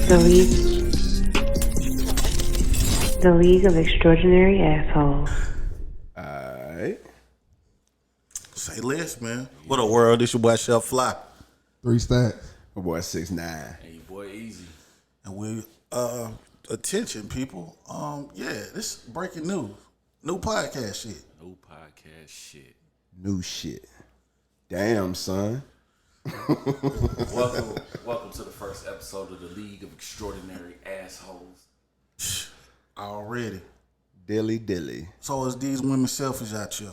The League, the League of Extraordinary Assholes. Alright. Say less, man. What a world. This your boy Chef Fly. 3 stacks. My boy 6'9". Hey, boy, easy. And we attention people. This breaking news. New podcast shit. No podcast shit. New shit. Damn, son. Welcome to the first episode of the League of Extraordinary Assholes. Already. Dilly. So is these women selfish out here?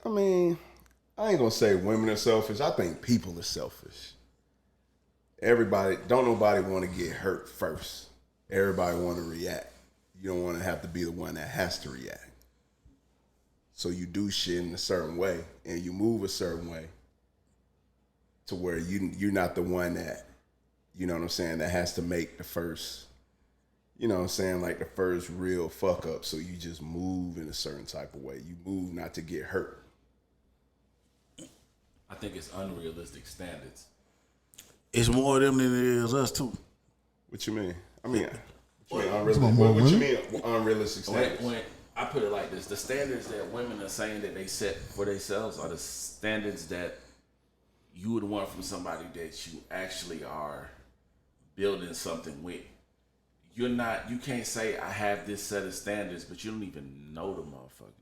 I mean, I ain't gonna say women are selfish. I think people are selfish. Don't nobody want to get hurt first. Everybody want to react. You don't want to have to be the one that has to react. So you do shit in a certain way and you move a certain way to where you're not the one that, you know what I'm saying, that has to make the first, you know what I'm saying, like the first real fuck up. So you just move in a certain type of way. You move not to get hurt. I think it's unrealistic standards. It's more of them than it is us too. What you mean? I mean, More what you women? mean unrealistic standards? When I put it like this, the standards that women are saying that they set for themselves are the standards that you would want from somebody that you actually are building something with. You can't say I have this set of standards, but you don't even know the motherfucker.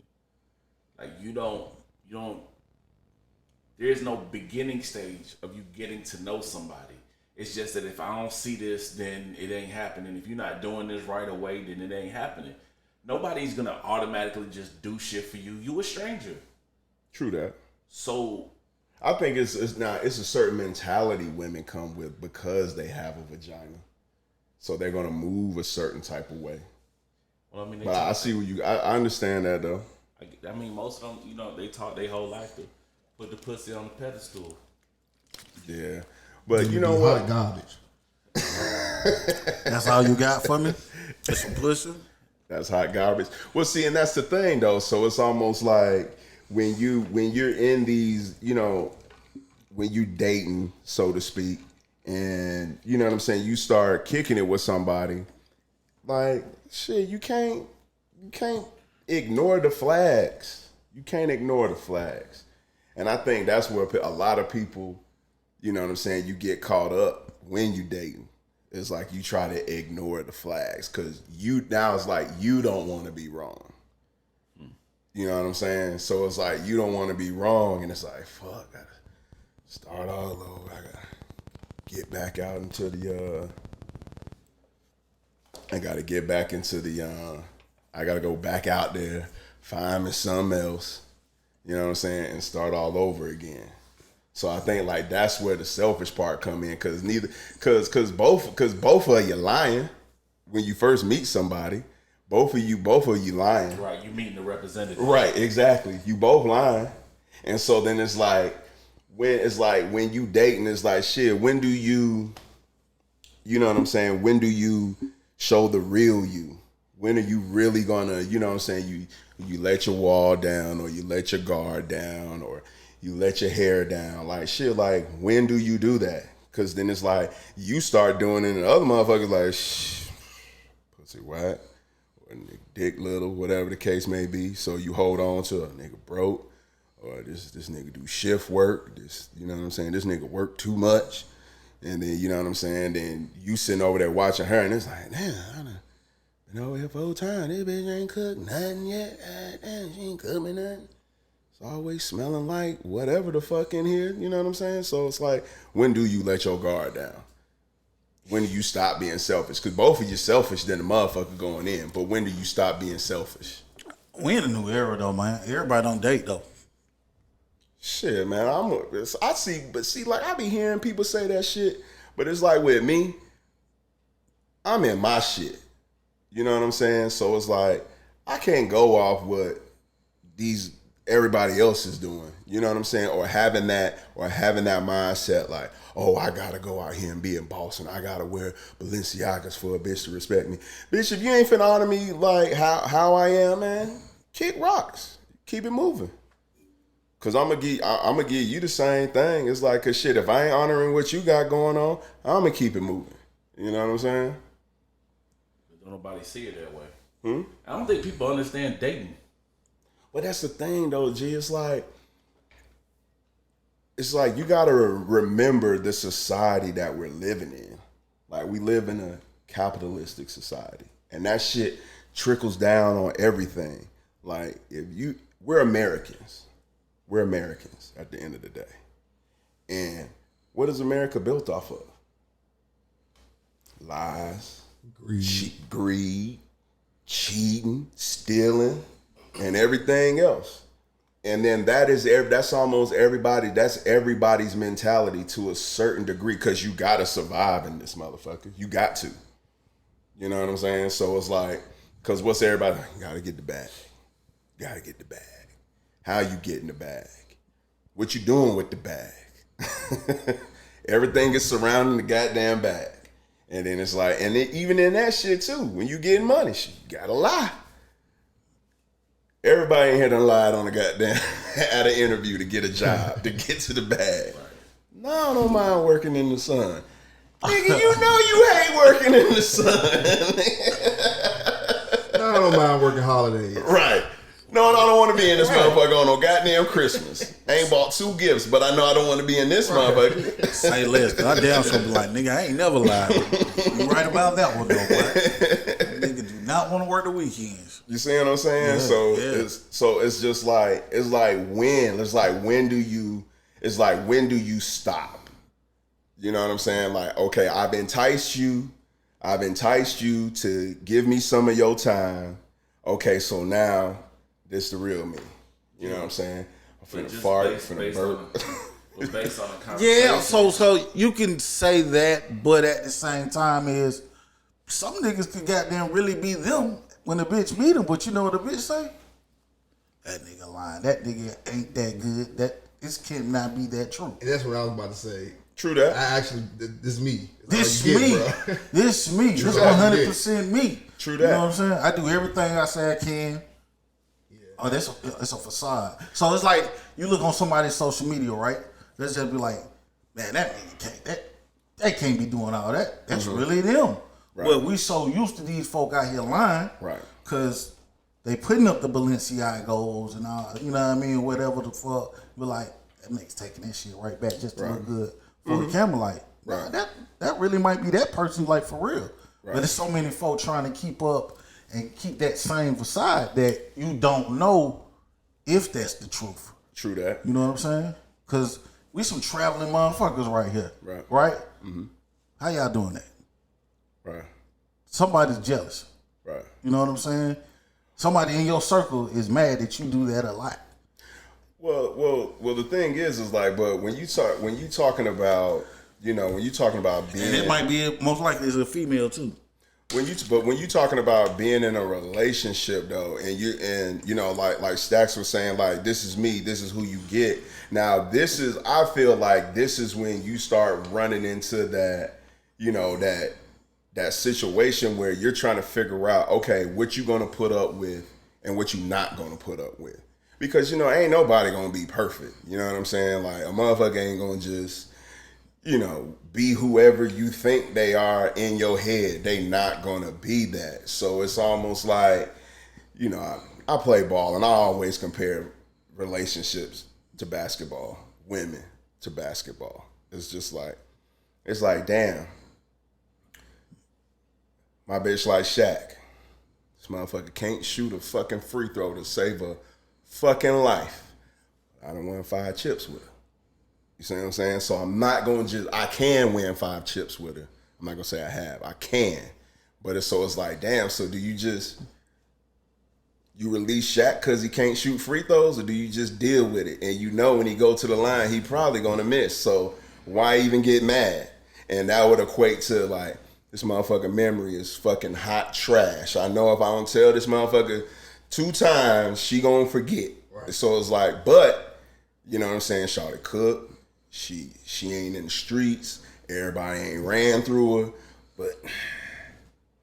Like you don't, there's no beginning stage of you getting to know somebody. It's just that if I don't see this, then it ain't happening. If you're not doing this right away, then it ain't happening. Nobody's gonna automatically just do shit for you. You a stranger. True that. So I think it's a certain mentality women come with because they have a vagina. So they're gonna move a certain type of way. well, I mean, But I see what I understand that though. I mean, most of them, they taught their whole life to put the pussy on the pedestal. Yeah. But you Be know what? hot garbage. That's all you got for me? Just some pussy? That's hot garbage. Well, see, and that's the thing though. So it's almost like when you're in these, when you dating, so to speak, and you know what I'm saying, you start kicking it with somebody, like shit, you can't ignore the flags. You can't ignore the flags. And I think that's where a lot of people, you know what I'm saying, you get caught up when you dating. It's like you try to ignore the flags because now it's like you don't want to be wrong. You know what I'm saying? So it's like you don't want to be wrong, and it's like, fuck, I gotta start all over. I gotta get back out into the I gotta get back into the I gotta go back out there, find me something else, you know what I'm saying, and start all over again. So I think like that's where the selfish part come in, because both of you lying when you first meet somebody. Both of you lying. Right, you meeting the representative. Right, exactly. You both lying, and so then it's like when you dating, it's like shit. When do you know what I'm saying? When do you show the real you? When are you really gonna, you know what I'm saying? You let your wall down, or you let your guard down, or you let your hair down, like shit. Like when do you do that? Because then it's like you start doing it, and the other motherfuckers like, shh, pussy whack, or nigga dick little, whatever the case may be. So you hold on to a nigga broke, or this nigga do shift work. This, you know what I'm saying? This nigga work too much, and then you know what I'm saying. Then you sitting over there watching her, and it's like, damn, I done been over here for a whole time. This bitch ain't cooked nothing yet. Damn, she ain't cooked me nothing. Always smelling like whatever the fuck in here, you know what I'm saying? So it's like, when do you let your guard down? When do you stop being selfish? Because both of you selfish than the motherfucker going in, but when do you stop being selfish? We in a new era though, man. Everybody don't date though. Shit, man, like I be hearing people say that shit, but it's like with me, I'm in my shit. You know what I'm saying? So it's like, I can't go off what everybody else is doing, you know what I'm saying, or having that mindset like, oh, I gotta go out here and be in Boston, I gotta wear Balenciagas for a bitch to respect me. Bitch, if you ain't finna honor me like how I am, man, kick rocks, keep it moving. Cause I'm gonna give you the same thing. It's like, cause shit, if I ain't honoring what you got going on, I'm gonna keep it moving. You know what I'm saying? Don't nobody see it that way. I don't think people understand dating. But that's the thing, though, G. It's like you gotta remember the society that we're living in. Like, we live in a capitalistic society, and that shit trickles down on everything. Like, we're Americans. We're Americans at the end of the day. And what is America built off of? Lies, greed, cheating, stealing, and everything else. And then that's almost everybody. That's everybody's mentality to a certain degree, because you gotta survive in this motherfucker. You got to. You know what I'm saying? So it's like, because what's everybody? You gotta get the bag. Gotta get the bag. How you getting the bag? What you doing with the bag? Everything is surrounding the goddamn bag. And then it's like, and then even in that shit too, when you getting money, you gotta lie. Everybody in here done lied on a goddamn at an interview to get a job, to get to the bag. No, I don't mind working in the sun. Nigga, you know you hate working in the sun. No, I don't mind working holidays. Right. No, I don't want to be in this motherfucker on no goddamn Christmas. I ain't bought 2 gifts, but I know I don't want to be in this motherfucker. Say less, cause I damn sure be like, nigga, I ain't never lied. You right about that one though, boy. Nigga do not want to work the weekends. You see what I'm saying? It's just like, when do you stop? You know what I'm saying? Like, okay, I've enticed you to give me some of your time. Okay, so now this the real me. You know what I'm saying? I'm finna fart, finna burp. Based on the conversation. Yeah, so you can say that, but at the same time is some niggas could goddamn really be them when the bitch meet them, but you know what the bitch say? That nigga lying. That nigga ain't that good. This cannot be that true. And that's what I was about to say. True that. I actually, this me. This me. This 100% me. True that. You know what I'm saying? I do everything I say I can. Yeah. Oh, that's a facade. So it's like you look on somebody's social media, right? Let's just be like, man, that nigga can't. They can't be doing all that. That's really them. Right. Well, we so used to these folk out here lying, right? Because they putting up the Balenciagos and all, you know what I mean? Whatever the fuck. We're like, that nigga's taking that shit right back just to look good for the camera. Like, that really might be that person, like, for real. Right. But there's so many folk trying to keep up and keep that same facade that you don't know if that's the truth. True that. You know what I'm saying? Because we some traveling motherfuckers right here. Right? Mm-hmm. How y'all doing that? Right. Somebody's jealous. Right. You know what I'm saying? Somebody in your circle is mad that you do that a lot. Well. The thing is like, but when you talking about being, and it might be most likely is a female too. When you talking about being in a relationship though, and you know, like Stacks was saying, like, this is me, this is who you get. Now I feel like this is when you start running into that, you know, that situation where you're trying to figure out, okay, what you gonna put up with and what you not gonna put up with. Because, you know, ain't nobody gonna be perfect. You know what I'm saying? Like, a motherfucker ain't gonna just, you know, be whoever you think they are in your head. They not gonna be that. So it's almost like, you know, I play ball and I always compare relationships to basketball, women to basketball. It's like, damn, my bitch like Shaq. This motherfucker can't shoot a fucking free throw to save a fucking life. I done won 5 chips with her. You see what I'm saying? So I'm not going to I can win 5 chips with her. I'm not going to say I have. I can. But it's like, damn, so do you release Shaq because he can't shoot free throws, or do you just deal with it? And you know when he go to the line, he probably going to miss. So why even get mad? And that would equate to, like, this motherfucking memory is fucking hot trash. I know if I don't tell this motherfucker 2 times, she gonna forget. Right. So it's like, but, you know what I'm saying, shawty cook. She ain't in the streets. Everybody ain't ran through her. But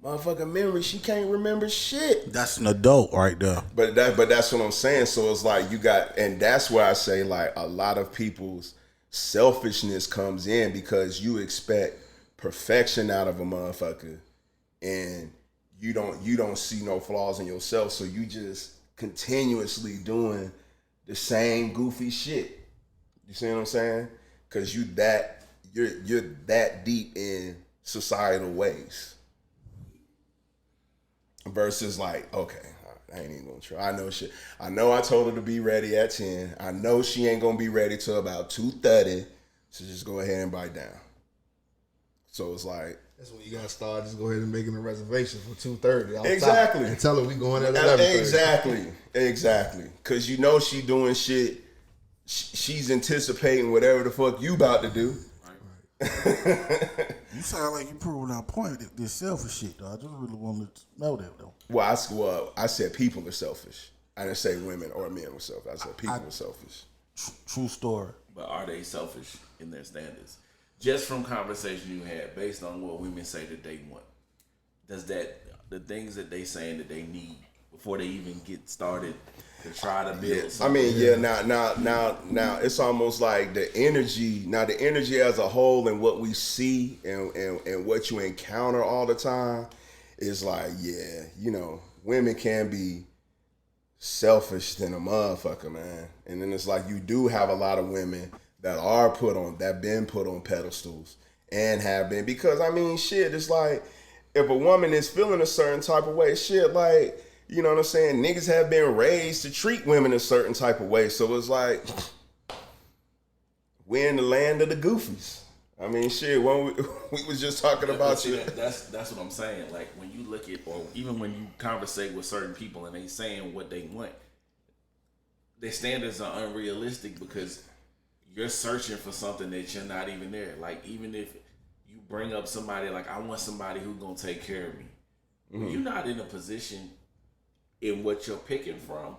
motherfucking memory. She can't remember shit. That's an adult right there. But that's what I'm saying. So it's like you got, and that's where I say like a lot of people's selfishness comes in because you expect perfection out of a motherfucker, and you don't see no flaws in yourself. So you just continuously doing the same goofy shit. You see what I'm saying? Because you're that deep in societal ways. Versus like, okay, I ain't even gonna try. I know shit. I know I told her to be ready at 10. I know she ain't gonna be ready till about 2:30. So just go ahead and bite down. So it's like, That's when you gotta start. Just go ahead and making a reservation for 2:30. Exactly. And tell her we going at 11:30. Exactly. Cause you know she doing shit. She's anticipating whatever the fuck you about to do. You sound like you proving our point. This selfish shit, though. I just really wanted to know that, though. Well, I said people are selfish. I didn't say women or men were selfish. I said people are selfish. True story. But are they selfish in their standards? Just from conversation you had, based on what women say that they want, does that the things that they saying that they need before they even get started to try to build I something? mean, yeah. Now, it's almost like the energy. Now, the energy as a whole and what we see and what you encounter all the time is like, yeah, you know, women can be selfish than a motherfucker, man. And then it's like you do have a lot of women that been put on pedestals and have been, because I mean, shit, it's like if a woman is feeling a certain type of way, shit, like, you know what I'm saying? Niggas have been raised to treat women a certain type of way. So it's like, we're in the land of the goofies. I mean, shit, when we was just talking about you. That's what I'm saying. Like, when you look at, or even when you conversate with certain people and they saying what they want, their standards are unrealistic because you're searching for something that you're not even there. Like, even if you bring up somebody, like, I want somebody who's going to take care of me. Mm-hmm. You're not in a position in what you're picking from,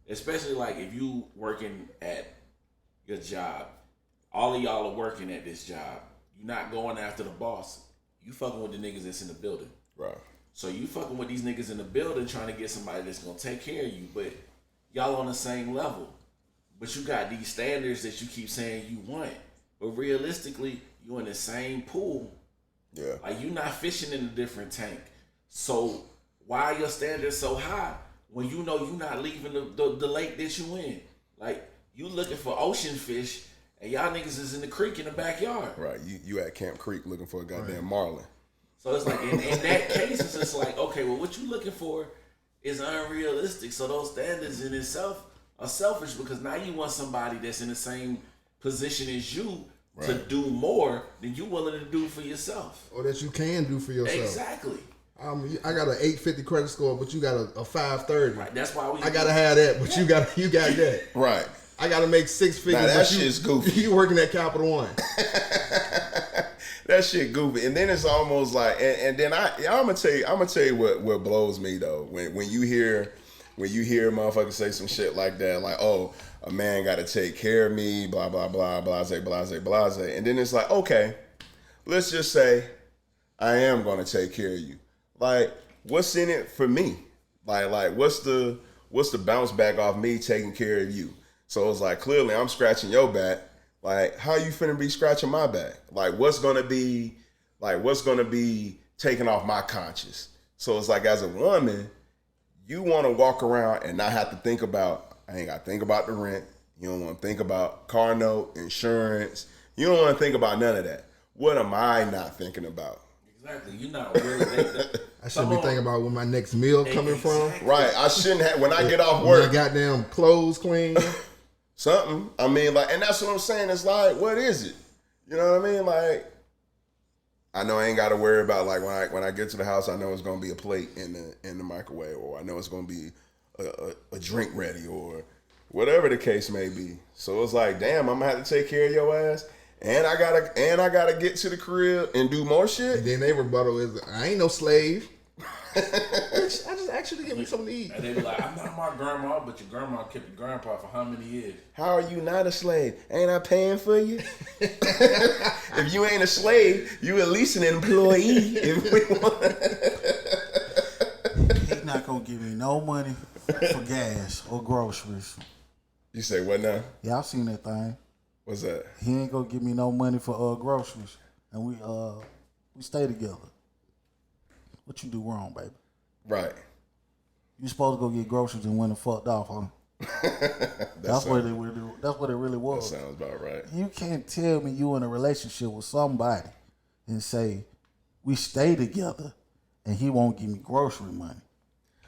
especially like if you working at your job, all of y'all are working at this job. You're not going after the boss. You fucking with the niggas that's in the building. Right. So you fucking with these niggas in the building trying to get somebody that's going to take care of you, but y'all on the same level. But you got these standards that you keep saying you want, but realistically, you in the same pool. Yeah. Like, you not fishing in a different tank. So why are your standards so high when you know you not leaving the lake that you in? Like, you looking for ocean fish and y'all niggas is in the creek in the backyard. Right. You at Camp Creek looking for a goddamn marlin. So it's like, in that case, it's just like, okay, well, what you looking for is unrealistic. So those standards in itself are selfish because now you want somebody that's in the same position as you to do more than you willing to do for yourself. Or that you can do for yourself. Exactly. I got an 850 credit score, but you got a 530. Right. That's why I gotta have that, but you got that. Right. I gotta make 6 figures. Now, that but shit's goofy. You working at Capital One. That shit goofy. And then it's almost like, and then I'm gonna tell you what blows me though. When you hear motherfuckers say some shit like that, like, oh, a man got to take care of me, blah blah blah, blase, and then it's like, okay, let's just say I am gonna take care of you. Like, what's in it for me? Like what's the bounce back off me taking care of you? So it's like, clearly I'm scratching your back. Like, how you finna be scratching my back? Like, what's gonna be taking off my conscience? So it's like, as a woman, you want to walk around and not have to think about, I ain't got to think about the rent. You don't want to think about car note, insurance. You don't want to think about none of that. What am I not thinking about? Exactly. You're not really thinking. I shouldn't be thinking about where my next meal coming from. Right. I shouldn't have, when I get off When work. my goddamn clothes clean. Something. I mean, like, and that's what I'm saying. It's like, what is it? You know what I mean? Like, I know I ain't got to worry about, like, when I get to the house, I know it's gonna be a plate in the microwave, or I know it's gonna be a drink ready, or whatever the case may be. So it's like, damn, I'm gonna have to take care of your ass, and I gotta get to the crib and do more shit. And then they rebuttal is, I ain't no slave. Bitch, I just asked you to get me something to eat. And they be like, I'm not my grandma, but your grandma kept your grandpa for how many years? How are you not a slave? Ain't I paying for you? If you ain't a slave, you at least an employee. If we want. not gonna give me no money for gas or groceries. You say what now? Yeah, I've seen that thing. What's that? He ain't gonna give me no money for groceries, and we stay together. What you do wrong, baby? Right. You supposed to go get groceries and went and fucked off, huh? That's what it really. That's what it really That was. sounds about right. You can't tell me you in a relationship with somebody and say we stay together and he won't give me grocery money.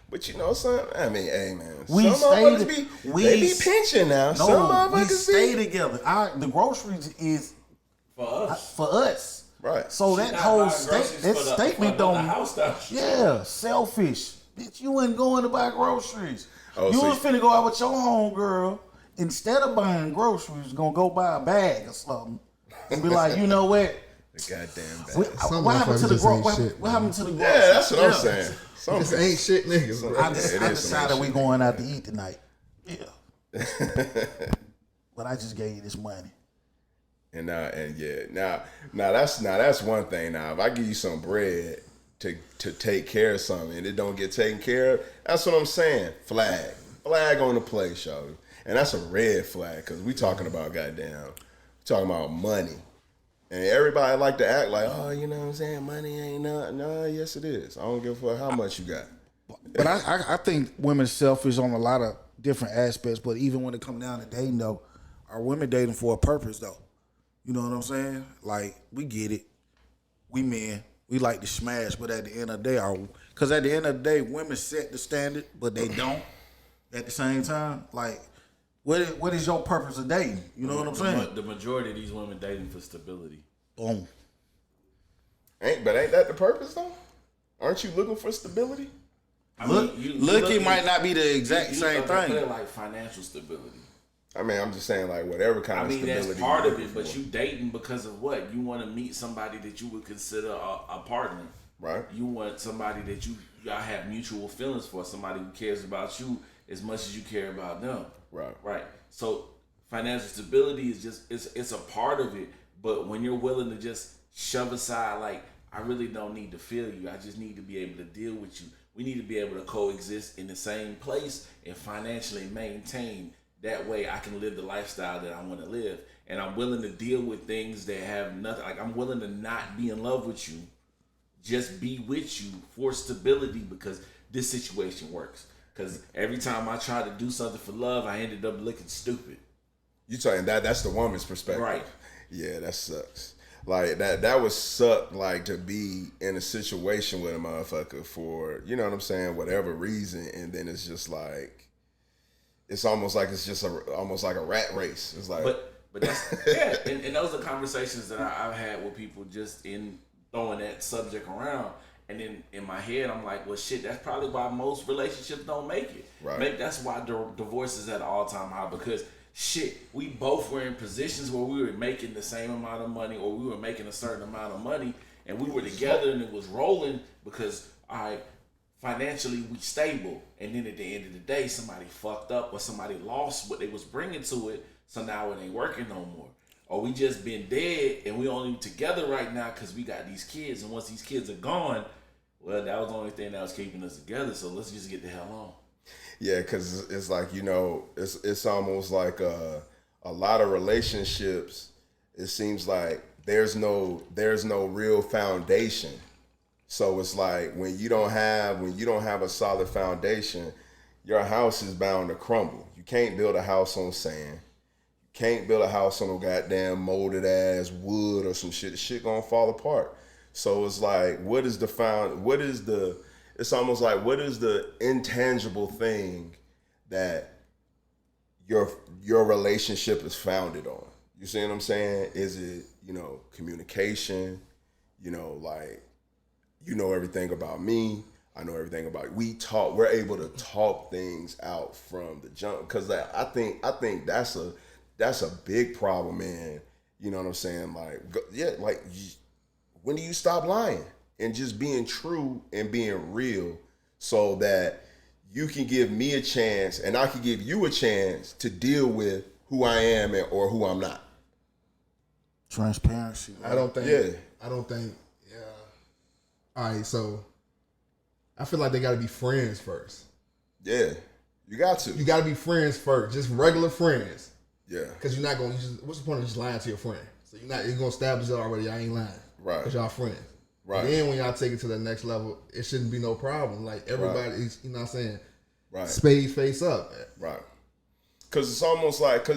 But you know, son, I mean, hey, man. We some stay motherfuckers to- they be pinching now. Some No, we motherfuckers stay be. together. The groceries is For us. for us. Right. So She that not whole buying that groceries for the- statement for the don't. house though. Yeah, selfish. Bitch, you ain't going to buy groceries. Oh, you so was finna go out with your homegirl. Instead of buying groceries, gonna go buy a bag or something. And be like, you know what? The goddamn bad. What happened to the motherfuckers grocery? just ain't shit, What happened to the grocery? Yeah, that's what I'm saying. Some This ain't shit niggas, bro. I it is some decided we shit. going out to eat tonight. Yeah. But I just gave you this money. And now that's one thing. Now, if I give you some bread to take care of something and it don't get taken care of, that's what I'm saying. Flag on the play, shawty. And that's a red flag because we talking about talking about money. And everybody like to act like, oh, you know what I'm saying, money ain't nothing. No, yes it is. I don't give a fuck how much you got. But I think women's selfish on a lot of different aspects. But even when it comes down to dating, though, are women dating for a purpose, though? You know what I'm saying? Like, we get it. We men, we like to smash, but at the end of the day, because at the end of the day, women set the standard, but they don't at the same time. Like, what is your purpose of dating? You know what I'm saying? The majority of these women dating for stability. Boom. Ain't that the purpose, though? Aren't you looking for stability? I mean, you Looking look might at- not be the exact you same look at thing. it like financial stability. I mean, I'm just saying, like, whatever kind I of mean, stability. that's part you're of it, looking but for. you dating because of what? You want to meet somebody that you would consider a partner. Right. You want somebody that y'all have mutual feelings for, somebody who cares about you as much as you care about them. Right. Right. So financial stability is just it's a part of it, but when you're willing to just shove aside like I really don't need to feel you, I just need to be able to deal with you. We need to be able to coexist in the same place and financially maintain. That way I can live the lifestyle that I want to live. And I'm willing to deal with things that have nothing. Like I'm willing to not be in love with you. Just be with you for stability because this situation works. Because every time I try to do something for love, I ended up looking stupid. You talking that's the woman's perspective. Right. Yeah, that sucks. Like that would suck like to be in a situation with a motherfucker for, you know what I'm saying, whatever reason, and then it's just like it's almost like it's just almost like a rat race. It's like But that's yeah, and those are conversations that I've had with people just in throwing that subject around. And then in my head, I'm like, well, shit, that's probably why most relationships don't make it. Right. Maybe that's why divorce is at an all-time high because, shit, we both were in positions where we were making the same amount of money or we were making a certain amount of money and we were together and it was rolling because, financially we stable. And then at the end of the day, somebody fucked up or somebody lost what they was bringing to it, so now it ain't working no more. Or we just been dead and we only together right now because we got these kids. And once these kids are gone, well, that was the only thing that was keeping us together. So let's just get the hell on. yeah, because it's like, you know, it's almost like a lot of relationships. It seems like there's no real foundation. So it's like when you don't have a solid foundation, your house is bound to crumble. You can't build a house on sand. You can't build a house on a goddamn molded ass wood or some shit. The shit gonna fall apart. So it's like, it's almost like, what is the intangible thing that your relationship is founded on? You see what I'm saying? Is it, you know, communication? You know, like, you know everything about me. I know everything about you. We're able to talk things out from the jump. Cause I think that's a big problem, man. You know what I'm saying? Like, when do you stop lying and just being true and being real so that you can give me a chance and I can give you a chance to deal with who I am or who I'm not. Transparency. Right? I don't think. Yeah. Yeah. All right. So I feel like they got to be friends first. Yeah, you got to. You got to be friends first, just regular friends. Yeah, because you're not going. What's the point of just lying to your friend? So you're going to establish it already. I ain't lying, right? Because y'all friends, right? And then when y'all take it to the next level, it shouldn't be no problem. Like everybody, is, you know what I'm saying? Right. Spades face up. Right. Because it's almost like,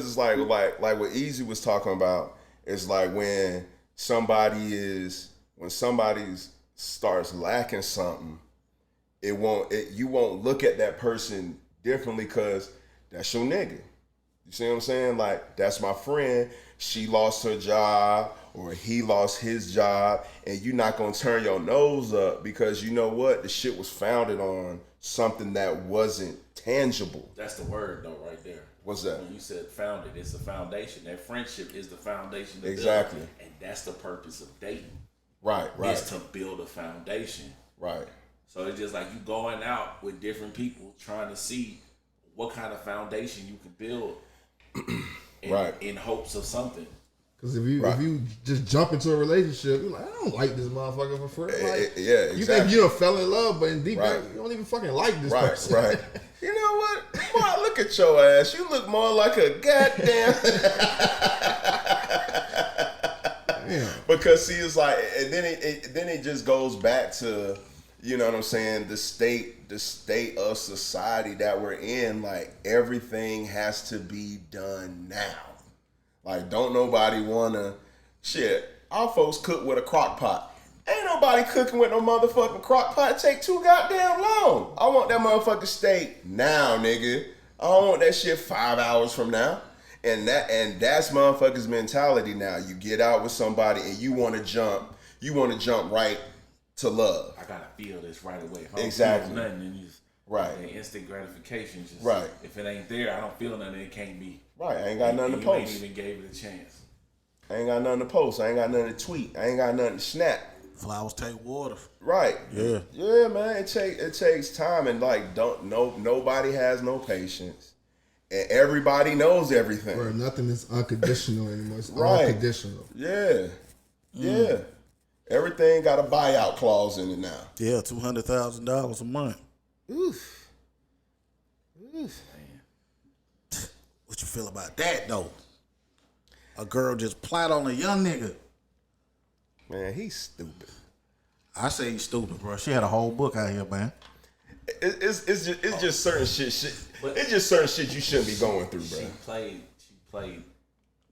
like what Easy was talking about. It's like when somebody starts lacking something, you won't look at that person differently because that's your nigga. You see what I'm saying? Like, that's my friend. She lost her job or he lost his job, and you're not gonna turn your nose up because you know what? The shit was founded on something that wasn't tangible. That's the word though, right there. What's that? When you said founded, it's a foundation. That friendship is the foundation. Exactly. And that's the purpose of dating. Right. Is to build a foundation. Right. So it's just like you going out with different people trying to see what kind of foundation you can build in hopes of something. Because if you just jump into a relationship, you're like, I don't like this motherfucker for free. Like, yeah, exactly. You think you done fell in love, but in deep down, you don't even fucking like this person. Right. You know what? Boy, look at your ass. You look more like a goddamn. Damn. Because see, it's like, and then it just goes back to, you know what I'm saying, the state of society that we're in. Like, everything has to be done now. Like, don't nobody wanna shit. Our folks cook with a crock pot. Ain't nobody cooking with no motherfucking crock pot. It take too goddamn long. I want that motherfucking steak now, nigga. I don't want that shit 5 hours from now. And that's motherfuckers' mentality now. You get out with somebody and you wanna jump right to love. I gotta feel this right away. If I don't Exactly. feel nothing, then you just instant gratification. Just, right. If it ain't there, I don't feel nothing. It can't be. Right. I ain't got nothing to post. You ain't even gave it a chance. I ain't got nothing to post. I ain't got nothing to tweet. I ain't got nothing to snap. Flowers take water. Right. Yeah. Yeah, man. It takes time, and like nobody has no patience, and everybody knows everything. Bro, nothing is unconditional anymore. It's Right. unconditional. Yeah. Yeah. Everything got a buyout clause in it now. Yeah, $200,000 a month. Oof. What you feel about that though? A girl just plot on a young nigga. Man, he's stupid. I say he's stupid, bro. She had a whole book out here, man. It's just certain shit. It's just certain shit you shouldn't be going through, bro. She played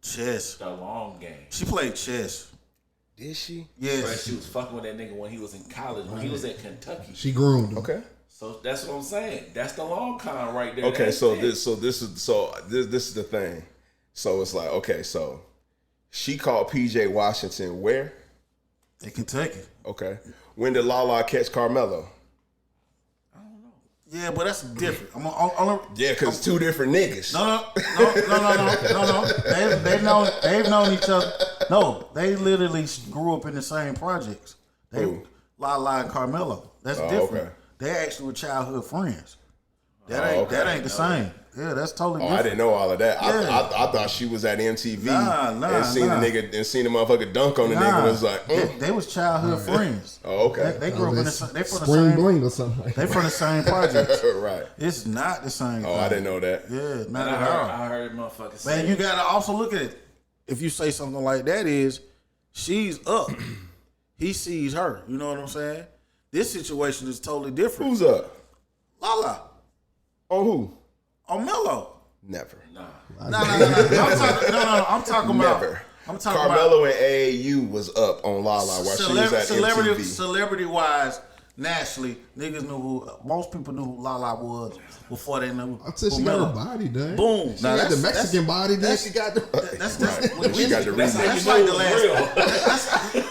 chess. The long game. She played chess. Did she? Yes. Bro, she was fucking with that nigga when he was in college, when he was at Kentucky. She groomed him. Okay. So that's what I'm saying. That's the long con right there. Okay, That's so it. this is the thing. So it's like, okay, so she called PJ Washington where? In Kentucky. Okay. When did Lala catch Carmelo? Yeah, but that's different. Yeah, because two different niggas. No. They've known each other. No, they literally grew up in the same projects. Lala and Carmelo. That's different. Okay. They actually were childhood friends. That ain't the same. Yeah, that's totally different. I didn't know all of that. Yeah. I thought she was at MTV Nah, and seen the nigga and seen the motherfucker dunk on the nigga and was like, they was childhood friends. Oh, okay. They grew up in the same. They from the Spring same. Bling or something like They that. from the same projects. Right. It's not the same. Oh, thing. I didn't know that. Yeah, not And at all. I heard motherfuckers say. Man, you gotta also look at it. If you say something like that, is she's up, he sees her. You know what I'm saying? This situation is totally different. Who's up? Lala On who? on Mello. Never. No. I'm talking about. Never. I'm talking Carmelo and AAU was up on Lala while she was at MTV. Celebrity wise, nationally, niggas knew who. Most people knew who Lala was before they knew. Until she who got her Mello. body done. Boom. She Now, had the that's- Mexican body, then she got the. She got the That's how remix. you like know the it last. was real.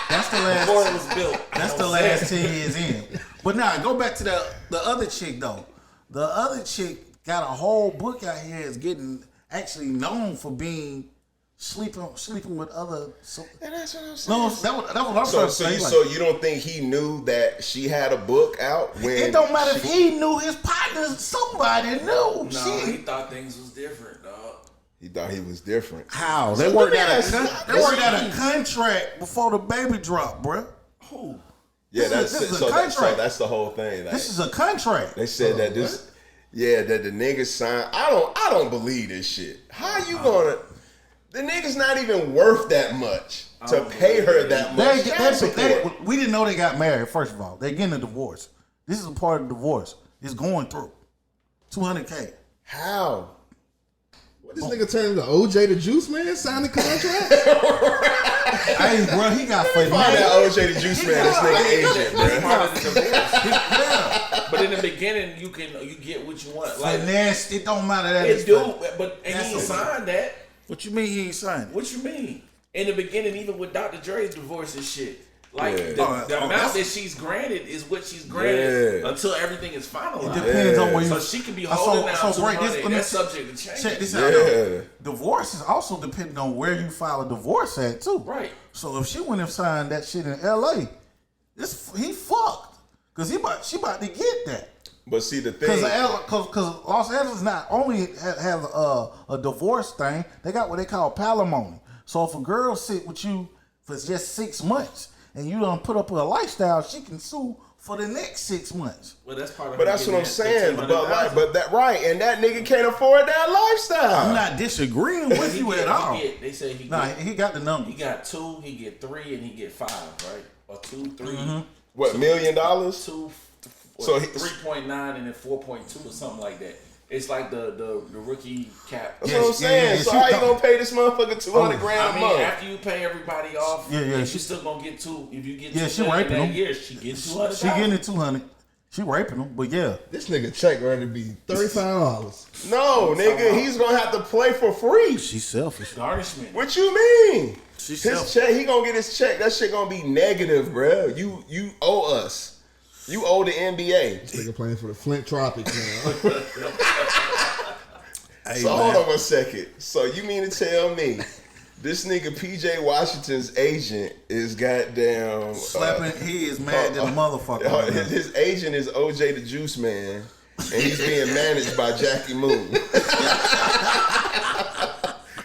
That's the Before it last. was built. That's the last 10 years in. But now go back to the other chick though. The other chick got a whole book out here is getting actually known for being sleeping with other. And that's what I'm saying. No, that's what I'm trying to say. So you don't think he knew that she had a book out when It don't matter if he knew his partners. Somebody knew. No, Shit. he thought things was different, dog. he thought he was different. How? So They let worked me out ask- a contract before the baby dropped, bruh. Who? Yeah, This is a so contract. that's the whole thing. Like, This is a contract. they said that this, that the niggas signed. I don't believe this shit. How you gonna? The nigga's not even worth that much to pay her that much. We didn't know they got married. First of all, they're getting a divorce. This is a part of the divorce. It's going through $200K. How? What, this nigga turned into OJ the Juice Man, signing the contract? Hey, bro, he got Find that OJ the Juice Man, this nigga agent, That's bro. part of the divorce. Yeah. But in the beginning, you get what you want. Like Finesse, it don't matter that. it do, but and That's he ain't a- signed that. What you mean he ain't signed it? What you mean? In the beginning, even with Dr. Dre's divorce and shit, like Yeah. the amount that she's granted is what she's granted Yeah. until everything is finalized. It depends on where you. So she can be holding out so break this. 200. That's subject to change. Check this Yeah. out. Though. Divorce is also depending on where you file a divorce at too. Right. So if she went and signed that shit in LA, he fucked. Cause she about to get that. But see the thing, Cause Los Angeles not only have a divorce thing, they got what they call palimony. So if a girl sit with you for just 6 months and you don't put up with a lifestyle, she can sue for the next 6 months. Well, that's part of. but her that's getting what I'm that saying. $1,500. But that right, and that nigga can't afford that lifestyle. I'm not disagreeing with He you get- at all. They say he Nah, get, he got the number. he got 2, he get 3, and he get 5, right? Or 2, 3, What, $1 million? 2, So so he- 3.9 and then 4.2 or something like that. It's like the rookie cap. That's Yeah, what I'm saying. yeah, so she how you thought- gonna pay this motherfucker $200 grand I a mean, month? after you pay everybody off, Yeah, if she- you still gonna get 2. If you get Yeah, 2 she million raping that him. year, she gets 200. She getting it 200. She raping him, but yeah. This nigga check ready to be $35. No, nigga, he's gonna have to play for free. She's selfish. garnishment. What you mean? She's His selfish. check, he gonna get his check. That shit gonna be negative, bro. You owe us. You owe the NBA. This nigga playing for the Flint Tropics now. Hey, So man. hold on a second. So you mean to tell me this nigga PJ Washington's agent is goddamn Slapping, he is mad than a motherfucker. his agent is OJ the Juice Man, and he's being managed by Jackie Moon.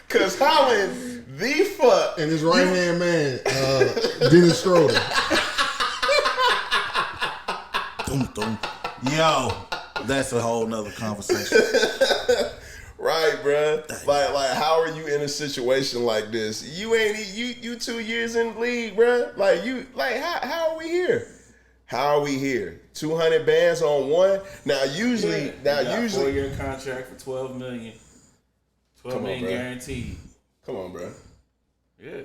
Cause how in the fuck? And his right hand man, Dennis Schroeder. Dum, dum. Yo, that's a whole nother conversation. Right, bruh. Like, how are you in a situation like this? You ain't you 2 years in the league, bruh. How are we here? How are we here? 200 bands on one. Now usually, He got a usually. 4-year contract for $12 million. $12 Come on, million bro. guaranteed. Come on, bruh. Yeah. He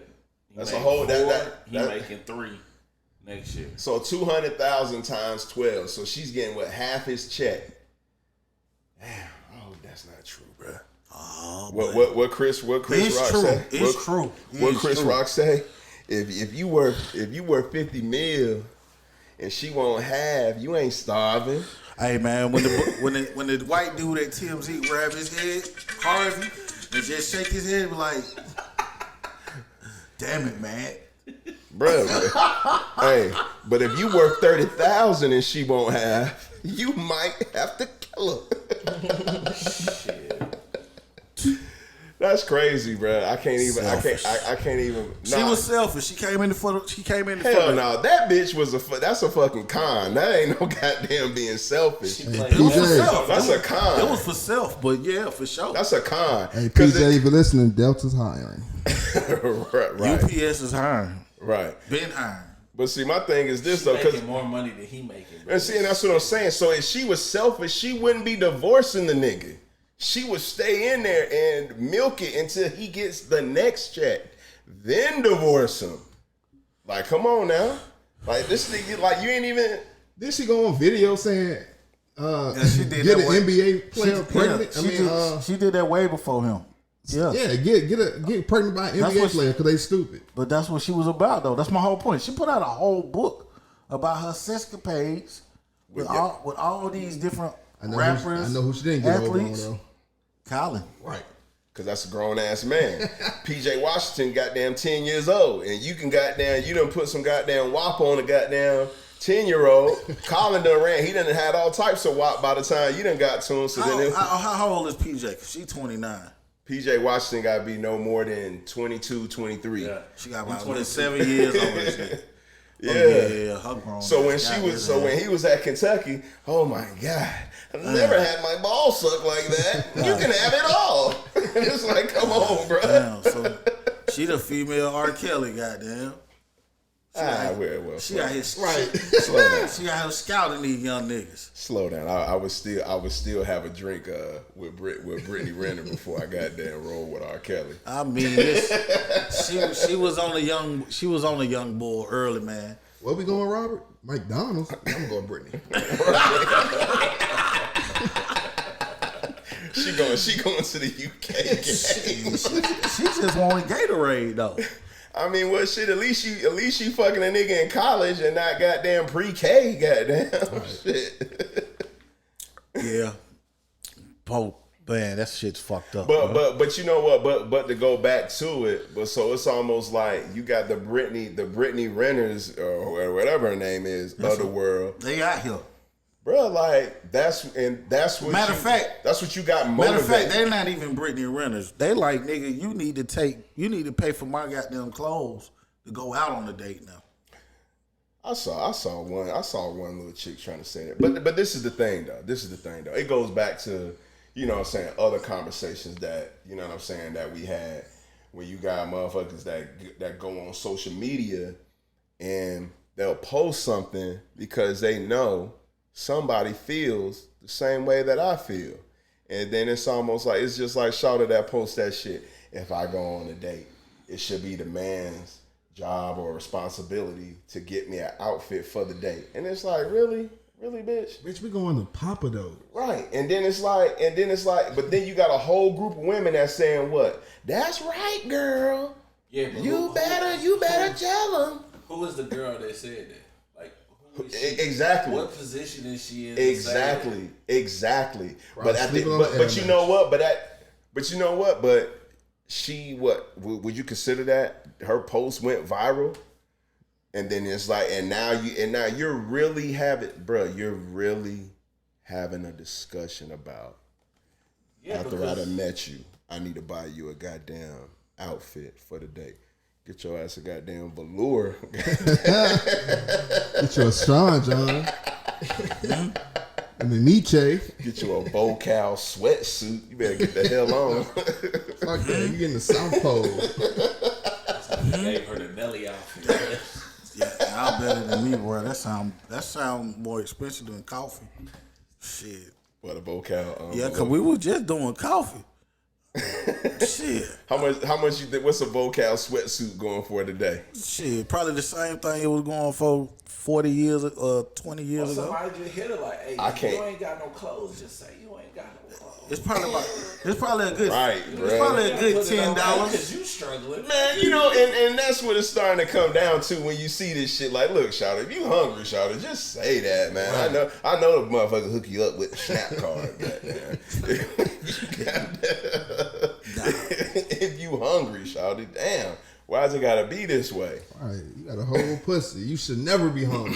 That's a make whole- 4, that- he that- making 3 next year. So 200,000 times 12. So she's getting what, half his check. Damn. Oh, that's not true, bruh. Oh, What Chris Rock It's true. say? It's What- true. What It's Chris true. Rock say? If you were 50 mil and she won't have, you ain't starving. Hey man, when the white dude at TMZ grab his head, Harvey, and just shake his head, be like, "Damn it, man." Bruh. Hey, but if you worth 30,000 and she won't have, you might have to kill her. Shit. That's crazy, bruh. I can't even. Selfish. I can't even. She was selfish. She came in the foot. She came in the Hell foot. no, that bitch was that's a fucking con. That ain't no goddamn being selfish. She Hey, played It was for PJ. self. That's a con. It was for self, but yeah, for sure. That's a con. Hey, 'Cause PJ, if you're listening, Delta's hiring. right, UPS is hiring. right. Been hiring. But see, my thing is this She though, because making more money than he making. bro. and see, and that's what I'm saying. So if she was selfish, she wouldn't be divorcing the nigga. She would stay in there and milk it until he gets the next check, then divorce him. Like, come on now. Like this nigga, like you ain't even. Did she go on video saying, she did get that an way- NBA player pregnant? She did that way before him. Yeah. Yeah, get pregnant by an That's NBA what she- player because they stupid. But that's what she was about, though. That's my whole point. She put out a whole book about her sescapades with all these different rappers. I know who she didn't get athletes. over on, Colin. Right. Cause that's a grown ass man. PJ Washington goddamn 10 years old. And you can goddamn, you done put some goddamn WAP on a goddamn 10-year-old. Colin done ran. He done had all types of WAP by the time you done got to him. So then How old is PJ? She 29. PJ Washington gotta be no more than 22, 23. Yeah. She got I'm about 22. 7 years on this nigga. Yeah. Yeah, her grown. So when ass she got was, his so ass. when he was at Kentucky, oh my God, I've never had my ball sucked like that. You can have it all. It's like, come on, bro. Damn, so she the female R. Kelly, goddamn. Well, She out here, slow down. she out here scouting these young niggas. Slow down. I would still have a drink with Brittany Renner before I got down roll with R. Kelly. I mean, she was on a young bull early, man. Where we going, Robert? McDonald's. I'm gonna go with Brittany. She going to the UK game. She just wanted Gatorade though. I mean, well, shit. At least she fucking a nigga in college and not goddamn pre-K. Goddamn shit. Yeah. Pope, man, that shit's fucked up. But you know what? But to go back to it, but so it's almost like you got the Brittany Renners or whatever her name is of the world. They out here. Bro, like that's what Matter of fact, that's what you got Matter motivated. of fact, they're not even Britney Renters. They like, nigga, you need to pay for my goddamn clothes to go out on a date now. I saw one little chick trying to say that. But this is the thing though. It goes back to, you know what I'm saying, other conversations that, you know what I'm saying, that we had when you got motherfuckers that go on social media and they'll post something because they know somebody feels the same way that I feel. And then it's almost like, it's just like shouted that post that shit. If I go on a date, it should be the man's job or responsibility to get me an outfit for the date. And it's like, really? Really, bitch? Bitch, we going to Papa though. Right. And then it's like, but then you got a whole group of women that's saying what? That's right, girl. Yeah, but You better tell them. Who is the girl that said that? Exactly. What position is she in? Exactly. Right, But you know what? But she would you consider that her post went viral? And then it's like, and now you're really having a discussion about, after I done met you, I need to buy you a goddamn outfit for the day. Get your ass a goddamn velour. Get you a Sean John. And the Nietzsche. Get you a Bocal sweatsuit. You better get the hell on. Fuck that. You getting the South Pole. Gave her the Nelly outfit. Yeah, y'all better than me, bro. That sound more expensive than coffee. Shit. What, a Bocal? Yeah, cause we was just doing coffee. Shit. How much you think? What's a Bocal sweatsuit going for today? Shit, probably the same thing it was going for 40 years or 20 years ago. Somebody just hit her like, hey, I can't. You ain't got no clothes. Just say you ain't got no clothes. It's probably a good Right, It's bro. probably a good $10. Because you struggling. Man, you know, and that's what it's starting to come down to when you see this shit. Like, look, Shawty, if you hungry, Shawty, just say that, man. Right. I know the motherfucker hook you up with a snap card. If you hungry, Shawty, damn, why's it gotta be this way? All right, you got a whole pussy. You should never be hungry.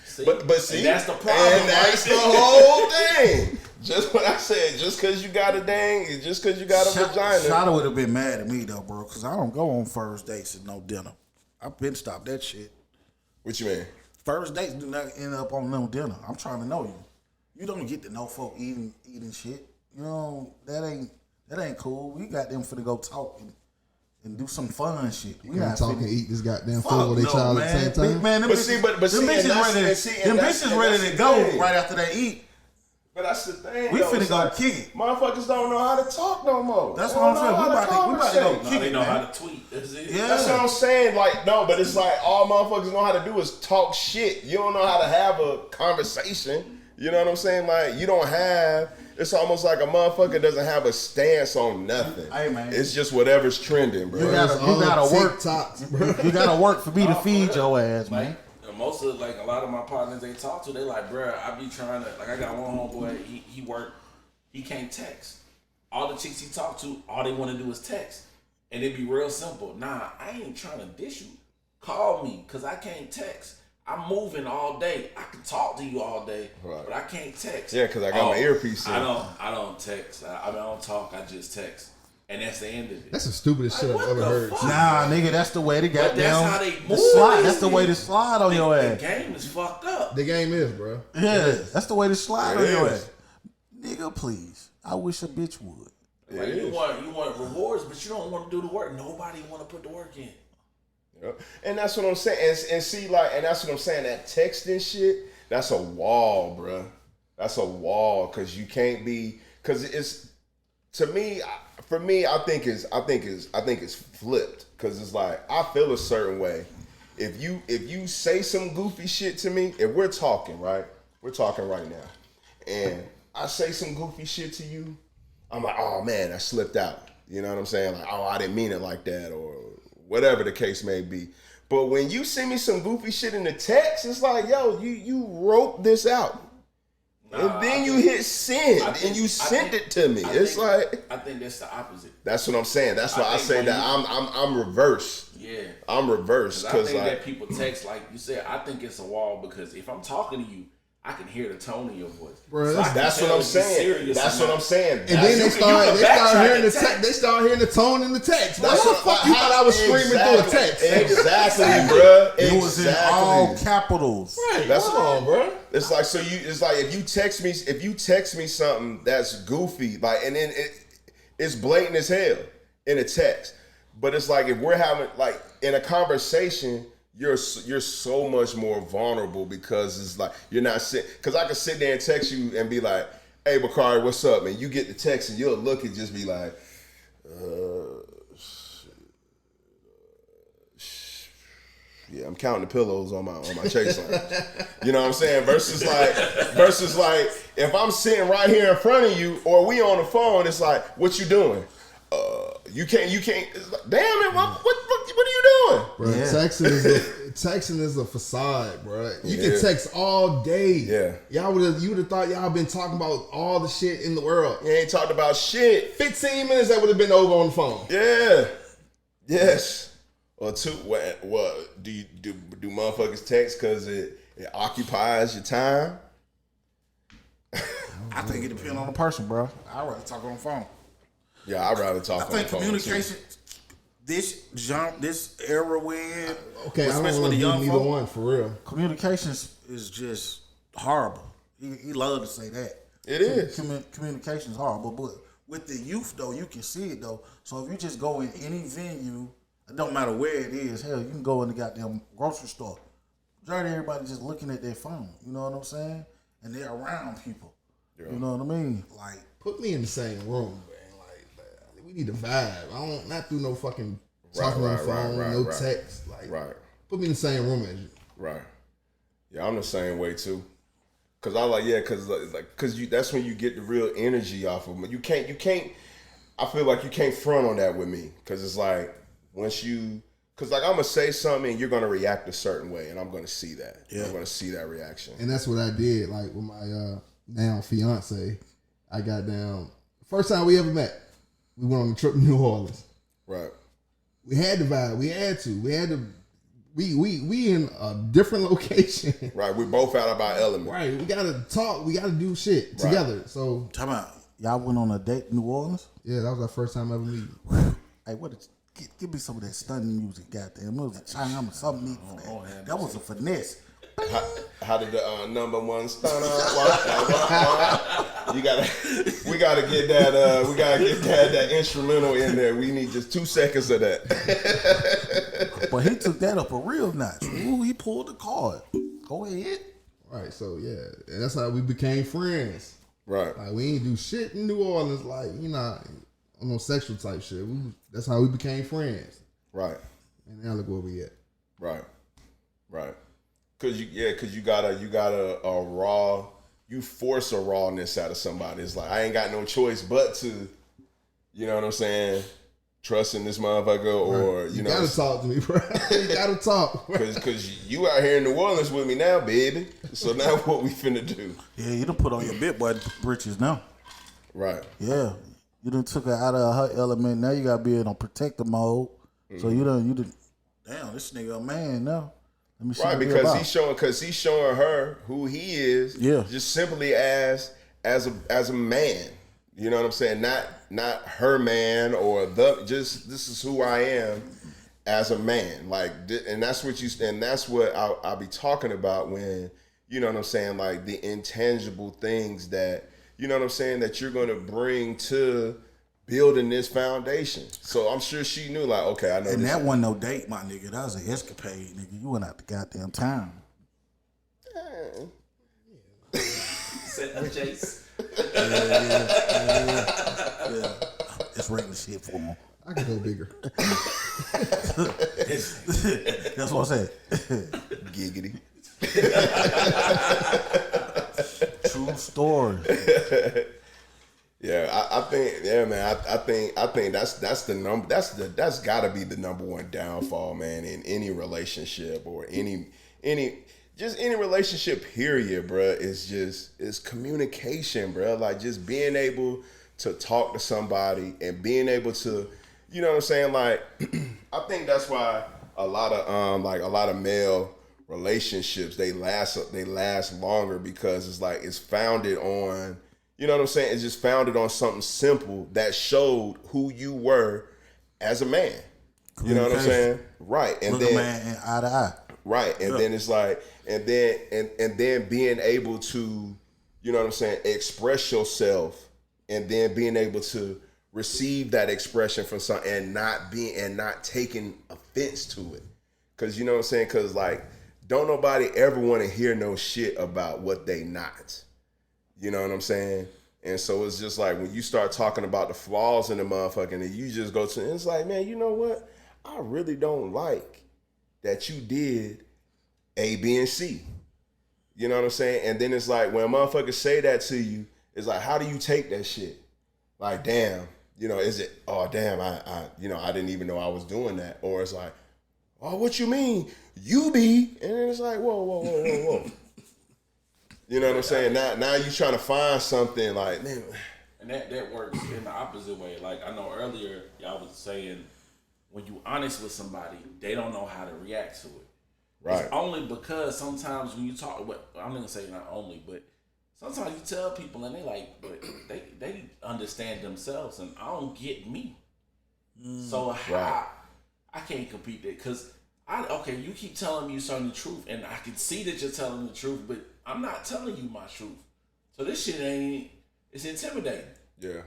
See? But see, And that's the problem. And that's the whole thing. Just what I said. Just because you got a vagina. Shada would have been mad at me though, bro, because I don't go on first dates and no dinner. I've been stopped that shit. What you mean? First dates do not end up on no dinner. I'm trying to know you. You don't get to know folk eating shit. You know, that ain't cool. We got them finna go talk and do some fun shit. We Can't not talk finna and eat this goddamn Fuck food with their child at the same time. Man, them But bitches, see, but them see, and bitches that's- ready, and see, and them that's- bitches and ready that's to the go thing. right after they eat. But that's the thing. We though. finna It's go like, kick it. Motherfuckers don't know how to talk no more. That's They what I'm don't saying. know We how about to go conversate. kick They it, know man. how to tweet. That's it. Yeah. That's what I'm saying. Like, no, but it's like all motherfuckers know how to do is talk shit. You don't know how to have a conversation. You know what I'm saying? Like, you don't have. It's almost like a motherfucker doesn't have a stance on nothing. Hey, man. It's just whatever's trending, bro. You gotta work. TikToks, bro. You gotta work for me to feed your ass, man. Like, most of a lot of my partners they talk to, they like, bruh, I be trying to, like, I got one homeboy, he work, he can't text. All the chicks he talk to, all they want to do is text. And it be real simple. Nah, I ain't trying to dish you. Call me, because I can't text. I'm moving all day. I can talk to you all day, Right. but I can't text. Yeah, because I got my earpiece in. I don't text. I don't talk. I just text. and that's the end of it. That's the stupidest shit I've ever heard. Nah, nigga, that's the way they got But that's down. how they The move. slide. That's the way to slide on your The ass. game is fucked up. The game is, bro. Yeah, that's the way to slide It on your is. ass. Nigga, please. I wish a bitch would. Like you want rewards, but you don't want to do the work. Nobody want to put the work in. Yep. And that's what I'm saying. And see, like, and that's what I'm saying. That texting shit, that's a wall, bruh. That's a wall because you can't be. Because it's, to me, for me, I think it's flipped. Because it's like I feel a certain way. If you say some goofy shit to me, if we're talking right now, and I say some goofy shit to you, I'm like, oh man, I slipped out. You know what I'm saying? Like, oh, I didn't mean it like that, or whatever the case may be. But when you send me some goofy shit in the text, it's like, yo, you wrote this out. And then you hit send and you sent it to me. It's like, I think that's the opposite. That's what I'm saying. That's why I say that I'm reverse. Yeah. I'm reverse. I think like, that people text, like you said, I think it's a wall because if I'm talking to you, I can hear the tone in your voice. Bro, So I can that's tell what I'm if you're saying. serious That's or what not. I'm saying. And then they start hearing the tone in the text. What the fuck you thought I was screaming through a text? Exactly, bro. It was in all capitals. Right, That's come on, bro. It's like it's like if you text me something that's goofy, like, and then it's blatant as hell in a text. But it's like if we're having, like, in a conversation, you're so much more vulnerable because it's like you're not sitting. Because I can sit there and text you and be like, "Hey, Bakari, what's up?" And you get the text and you'll look and just be like, yeah, I'm counting the pillows on my chase line. You know what I'm saying? Versus like if I'm sitting right here in front of you or we on the phone, it's like, what you doing? You can't. It's like, damn it! What are you doing? Bro, Yeah. texting is a facade, bro. You can text all day. Yeah. You would have thought y'all been talking about all the shit in the world. You ain't talked about shit. 15 minutes that would have been over on the phone. Yeah. Yes. Or two. What do you do? Motherfuckers text because it occupies your time? I think it depends on the person, bro. I'd rather talk on the phone. Yeah, I'd rather talk I on think the phone. communication, this era we're in, Okay, I don't especially want the to do young neither folk, one for real. communications is just horrible. He love to say that. It is. Communication is horrible, but with the youth though, you can see it though. So if you just go in any venue, it don't matter where it is. Hell, you can go in the goddamn grocery store. Majority of everybody just looking at their phone. You know what I'm saying? And they're around people. Yeah. You know what I mean? Like, Put me in the same room, man. Like we need to vibe. I don't not do no fucking talking on the phone, no text. Like, put me in the same room as you. Right. Yeah, I'm the same way too. Cause I cause that's when you get the real energy off of them. You can't. I feel like you can't front on that with me. Cause it's like cause like I'm gonna say something and you're gonna react a certain way, and I'm gonna see that. Yeah. I'm gonna see that reaction. And that's what I did. Like with my now fiance, I got down. First time we ever met, we went on a trip to New Orleans. Right. We had to vibe. We had to. We in a different location. Right. We both out of our element. Right. We gotta talk. We gotta do shit together. So talking about y'all went on a date in New Orleans? Yeah, that was our first time ever meeting. Hey, give me some of that stunning music, goddamn. It was a China, something neat for that. That was a finesse. How did the number one stunner? We gotta get that instrumental in there. We need just 2 seconds of that. But he took that up a real notch. Ooh, he pulled the card. Go ahead. Right, so yeah, and that's how we became friends. Right. Like we ain't do shit in New Orleans, like, you know, on no sexual type shit. That's how we became friends. Right. And now look where we at. Right. Right. Cause you got a raw, you force a rawness out of somebody. It's like I ain't got no choice but to, you know what I'm saying, trust in this motherfucker, or you know, gotta talk to me, bro. You gotta talk, cause you out here in New Orleans with me now, baby. So now what we finna do? Yeah, you done put on your big boy britches now. Right. Yeah, you done took her out of her element. Now you gotta be in a protective mode. Mm-hmm. So you done. Damn, this nigga a man now. Let me see right, because he's showing her who he is. Yeah. Just simply as a man. You know what I'm saying? Not her man or this is who I am as a man. Like, and that's what I'll be talking about when, you know what I'm saying, like the intangible things that, you know what I'm saying, that you're going to bring to building this foundation. So I'm sure she knew, like, okay, I know. And that wasn't no date, my nigga. That was an escapade, nigga. You went out the goddamn town. Set the chase. Yeah. It's regular shit for him. I can go bigger. That's what I said. Giggity. True story. Yeah, I think, yeah, man. I think that's the number. That's got to be the number one downfall, man, in any relationship or any relationship. Period, bruh. Is communication, bruh. Like just being able to talk to somebody and being able to, you know what I'm saying. Like, I think that's why a lot of male relationships they last longer, because it's founded on. You know what I'm saying? It's just founded on something simple that showed who you were as a man. You know what I'm saying? Right. And look then a man eye to eye. right. And then it's like, and then being able to, you know what I'm saying, express yourself, and then being able to receive that expression from something and not taking offense to it. Cause you know what I'm saying? Cause like, don't nobody ever want to hear no shit about what they not. You know what I'm saying? And so it's just like when you start talking about the flaws in the motherfucker, and you just go to, it's like, man, you know what? I really don't like that you did A, B, and C. You know what I'm saying? And then it's like when motherfuckers say that to you, it's like, how do you take that shit? Like, damn, you know, is it, oh, damn, I didn't even know I was doing that. Or it's like, oh, what you mean? You be. And then it's like, whoa. You know what I'm saying? Now you trying to find something like, man. And that works in the opposite way. Like I know earlier y'all was saying, when you honest with somebody, they don't know how to react to it. Right. It's only because sometimes when you talk, I'm gonna say not only, but sometimes you tell people and they like, but they understand themselves, and I don't get me. So I can't compete that, because you keep telling me you're telling the truth, and I can see that you're telling the truth, but I'm not telling you my truth. So this shit it's intimidating. Yeah.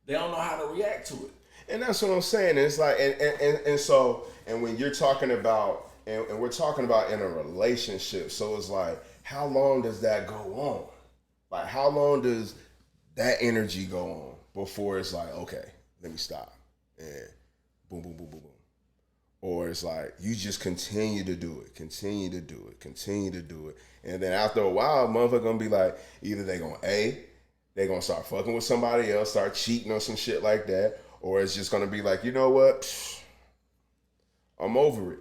They don't know how to react to it. And that's what I'm saying. It's like, and when you're talking about, and we're talking about in a relationship, so it's like, how long does that go on? Like, how long does that energy go on before it's like, okay, let me stop. And boom, boom, boom, boom, boom. Or it's like, you just continue to do it. And then after a while, motherfucker gonna be like, either they gonna start fucking with somebody else, start cheating or some shit like that, or it's just gonna be like, you know what? I'm over it.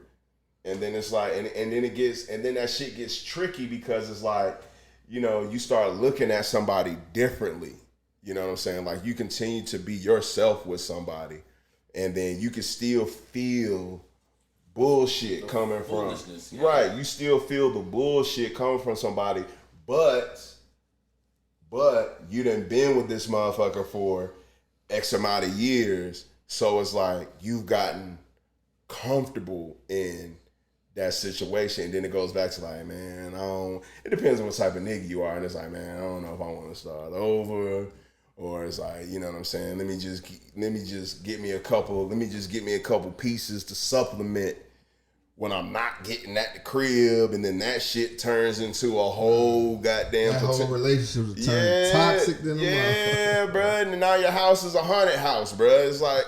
And then it's like, and then that shit gets tricky, because it's like, you know, you start looking at somebody differently. You know what I'm saying? Like, you continue to be yourself with somebody, and then you can still feel bullshit coming from, yeah. Right, you still feel the bullshit coming from somebody, but you done been with this motherfucker for X amount of years, so it's like you've gotten comfortable in that situation. And then it goes back to like, man, it depends on what type of nigga you are, and it's like, man, I don't know if I want to start over. Or it's like, you know what I'm saying? Let me just get me a couple pieces to supplement when I'm not getting at the crib, and then that shit turns into a whole goddamn. That whole relationship is turning toxic. Yeah, bro. And now your house is a haunted house, bro. It's like,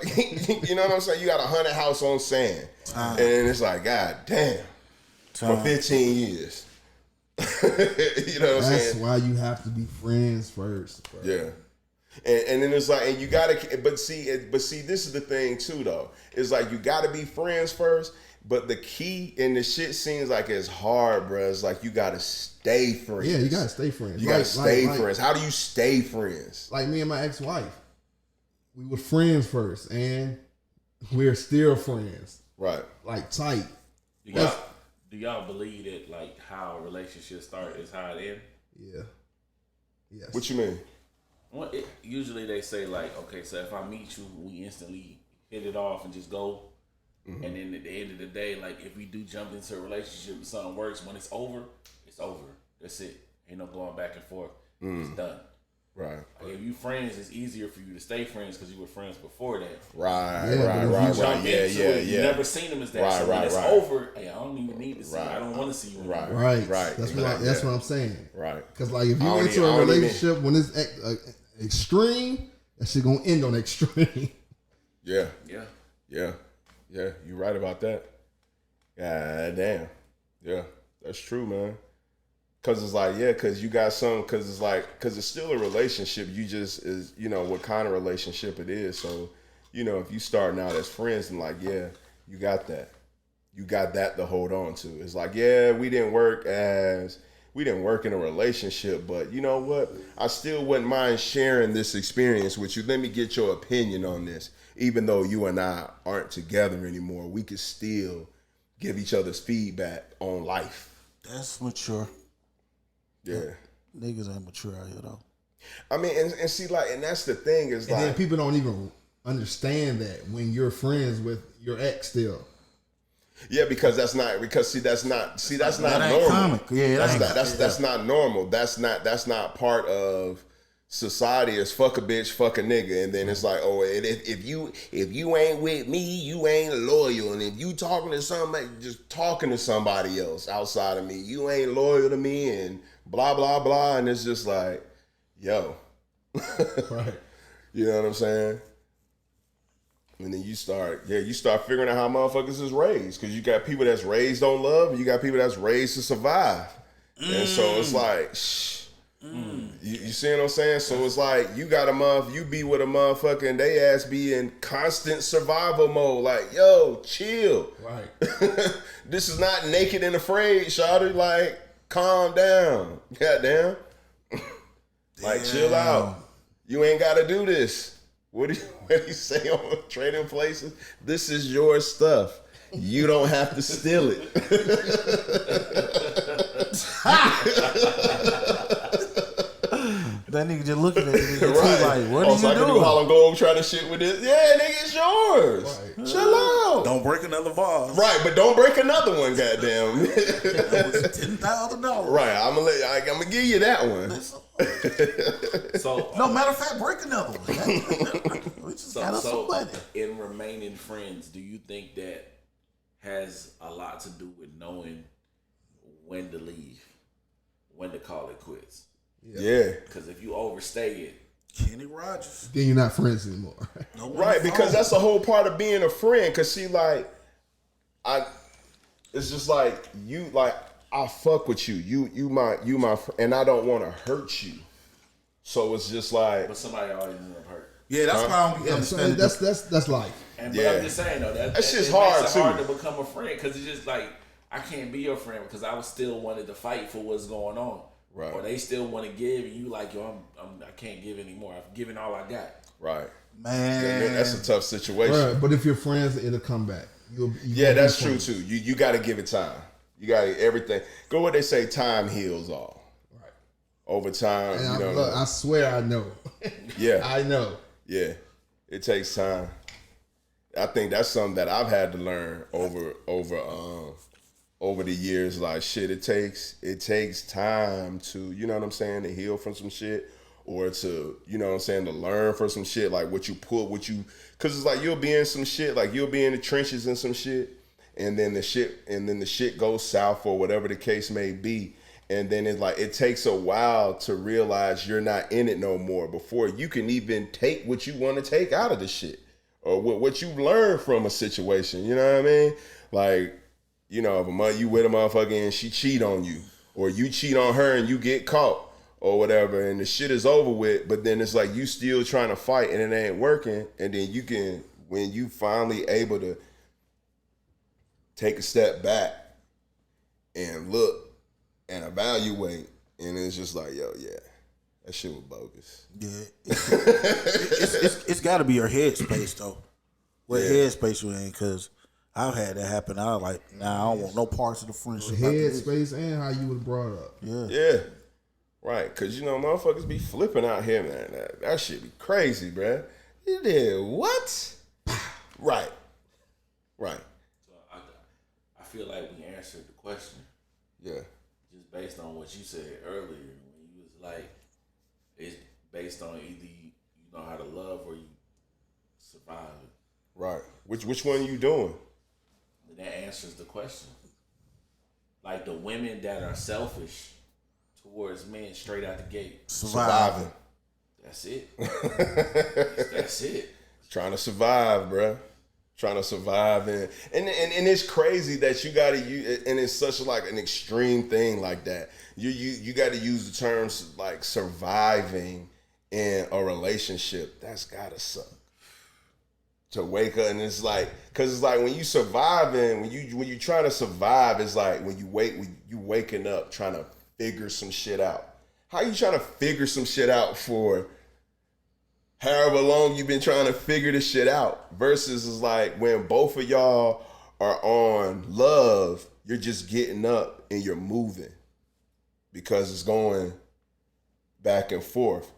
you know what I'm saying? You got a haunted house on sand, and it's like, god damn, for 15 years. You know what I'm saying? That's why you have to be friends first, bro. Yeah. And then it's like, and you gotta, but see, this is the thing too, though. It's like, you gotta be friends first, but the key, and the shit seems like it's hard, bro. It's like, you gotta stay friends. Yeah, you gotta stay friends. You gotta stay friends. How do you stay friends? Like me and my ex-wife, we were friends first, and we're still friends. Right. Like tight. Do y'all believe that, like, how relationships start is how it ends? Yeah. Yes. What you mean? Usually they say like, okay, so if I meet you, we instantly hit it off and just go. Mm-hmm. And then at the end of the day, like if we do jump into a relationship and something works, when it's over, it's over. That's it. Ain't no going back and forth. It's done. Right. Like if you friends, it's easier for you to stay friends because you were friends before that. Right. You never seen them as that. So when it's over, hey, I don't even need to see you. I don't want to see you anymore. Right. That's what I'm saying. Right. Because like if you into a relationship when it's extreme, that shit gonna end on extreme. Yeah. You're right about that. God damn. Yeah, that's true, man. Cause it's like, cause you got cause it's still a relationship. You just is, what kind of relationship it is. So, if you starting out as friends and like, you got that. You got that to hold on to. It's like, we didn't work in a relationship, but you know what? I still wouldn't mind sharing this experience with you. Let me get your opinion on this. Even though you and I aren't together anymore, we could still give each other's feedback on life. That's mature. Yeah. Niggas ain't mature out here though. I mean, and see, like, and that's the thing is like, and then people don't even understand that when you're friends with your ex still. Yeah, because that's not normal. Comic. Yeah, that's not normal. That's not part of society. Is fuck a bitch, fuck a nigga, and then it's like, oh, if you ain't with me, you ain't loyal, and if you talking to somebody, just talking to somebody else outside of me, you ain't loyal to me, and blah blah blah, and it's just like, yo, right? You know what I'm saying? And then you start figuring out how motherfuckers is raised, because you got people that's raised on love, and you got people that's raised to survive, and so it's like, You see what I'm saying? So it's like you be with a motherfucker and they ass be in constant survival mode. Like, yo, chill. Right. This is not naked and afraid, shawty. Like, calm down. Goddamn. Like, chill out. You ain't got to do this. What do you say on Trading Places? This is your stuff. You don't have to steal it. That nigga just looking at it. Right. Like, what are you so I can do Harlem Gold try to shit with this. Yeah, nigga, it's yours. Right. Chill out. Don't break another vase. Right, but don't break another one, goddamn. That was $10,000. Right, I'm gonna give you that one. So, no, matter of fact, break another one. We just got us some money. In remaining friends, do you think that has a lot to do with knowing when to leave, when to call it quits? Yeah. Because if you overstay it, Kenny Rogers, then you're not friends anymore. Right, because that's the whole part of being a friend. Because see, like, it's just like you, like, I fuck with you. You my and I don't want to hurt you. So it's just like, but somebody always ends up hurt. Yeah, that's why I don't understand. That's life. But I'm just saying though, that's just hard too. Hard to become a friend because it's just like I can't be your friend because I was still wanted to fight for what's going on. Right. Or they still want to give, and you like, yo, I can't give anymore. I've given all I got. Right. Man, that's a tough situation. Right, but if you're friends, it'll come back. That's true too. You got to give it time. You got to everything. Go what they say, time heals all. Right. Over time, and I swear I know. Yeah. I know. Yeah. It takes time. I think that's something that I've had to learn over the years. Like, shit, it takes time to, you know what I'm saying, to heal from some shit, or to, you know what I'm saying, to learn from some shit, like because it's like you'll be in some shit, like you'll be in the trenches and some shit, and then the shit goes south or whatever the case may be, and then it's like it takes a while to realize you're not in it no more before you can even take what you want to take out of the shit, or what you learn from a situation, you know what I mean? Like, you know, if you with a motherfucker and she cheat on you, or you cheat on her and you get caught or whatever, and the shit is over with, but then it's like you still trying to fight and it ain't working, and then when you finally able to take a step back and look and evaluate, and it's just like, yo, yeah, that shit was bogus. Yeah, it's got to be your headspace though. What headspace you in? Because I've had that happen. I was like, nah, I don't want no parts of the friendship. Headspace and how you was brought up. Yeah. Yeah. Right, because, you know, motherfuckers be flipping out here, man. That shit be crazy, bruh. You did what? Right. So I feel like we answered the question. Yeah. Just based on what you said earlier, when you was like, it's based on either you know how to love or you survive. Right. Which one are you doing? And that answers the question. Like the women that are selfish towards men straight out the gate. Surviving. That's it. That's it. Trying to survive, bruh. Trying to survive. And it's crazy that you gotta use, and it's such like an extreme thing like that. You gotta use the terms like surviving in a relationship. That's gotta suck. To wake up and it's like, cause it's like when you surviving, when you trying to survive, it's like when you waking up trying to figure some shit out. How you trying to figure some shit out for however long you've been trying to figure this shit out? Versus is like when both of y'all are on love, you're just getting up and you're moving because it's going back and forth.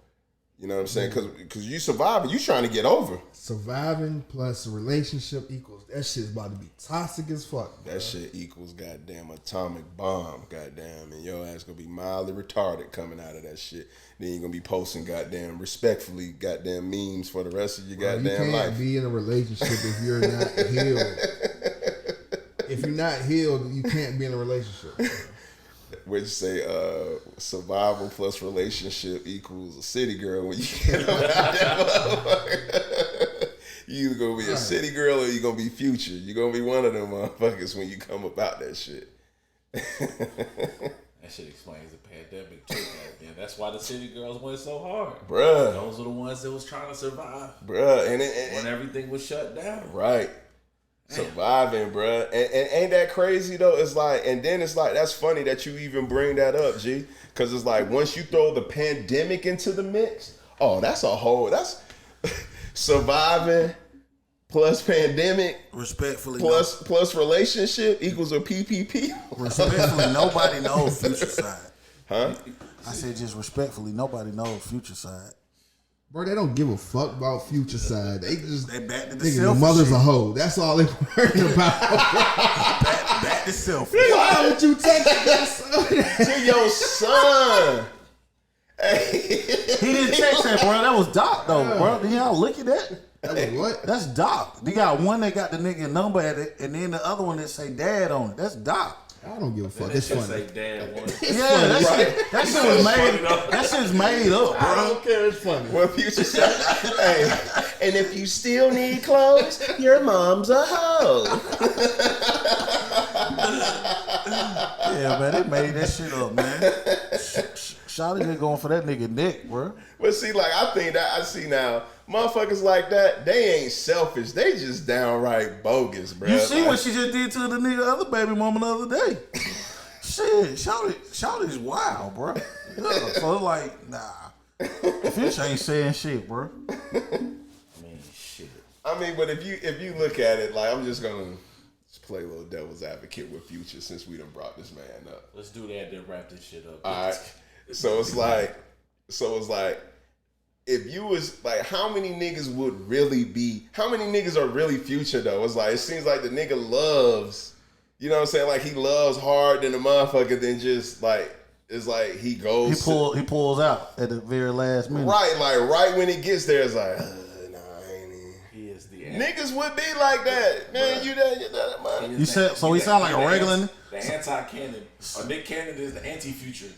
You know what I'm saying? Because you surviving, you trying to get over. Surviving plus relationship equals that shit's about to be toxic as fuck. That shit equals goddamn atomic bomb, goddamn, and your ass gonna be mildly retarded coming out of that shit. Then you're gonna be posting goddamn respectfully goddamn memes for the rest of your goddamn life. You can't be in a relationship if you're not healed. If you're not healed, you can't be in a relationship. Which say survival plus relationship equals a city girl when you get out that motherfucker. You either gonna be a city girl or you gonna be Future. You're gonna be one of them motherfuckers when you come about that shit. That shit explains the pandemic too, goddamn. That's why the city girls went so hard. Bruh. Those are the ones that was trying to survive. Bruh. When everything was shut down. Right. Surviving, bruh. And ain't that crazy though? It's like, and then it's like, that's funny that you even bring that up, G. Because it's like, once you throw the pandemic into the mix, that's surviving plus pandemic. Respectfully. Plus relationship equals a PPP. Respectfully, nobody knows Future side. Huh? I said just respectfully, nobody knows Future side. Bro, they don't give a fuck about Future side. They back to the nigga, selfish your mother's shit. a hoe. That's all they worrying about. back to selfish. Why would you text that son? To your son. Hey. He didn't text that, bro. That was Doc, though, bro. Did y'all look at that? That was what? That's Doc. You got one that got the nigga number at it, and then the other one that say dad on it. That's Doc. I don't give a fuck. It's funny. Say dad one. Yeah, that shit was made. That shit's made up, bro. I don't care. It's funny. What Future said? Hey, and if you still need clothes, your mom's a hoe. Yeah, man, they made that shit up, man. Shawty been going for that nigga Nick, bro. But see, like, I see now, motherfuckers like that, they ain't selfish. They just downright bogus, bro. You see what she just did to the nigga other baby mama the other day? Shit, Shawty's wild, bro. Yeah, so it's like, nah. Fish ain't saying shit, bro. Shit. I mean, but if you look at it, like, I'm just gonna play a little devil's advocate with Future since we done brought this man up. Let's do that to wrap this shit up. All right. So it's like, if you was like, how many niggas are really Future though? It's like, it seems like the nigga loves, you know what I'm saying? Like, he loves hard than the motherfucker, then just like, it's like he goes. He pulls out at the very last minute. Right, like right when it gets there, it's like, nah, I ain't even. He is the Niggas would be like that, man. You that man. You said so. He sound like a regular. The anti-Cannon. Or Nick Cannon is the anti-Future.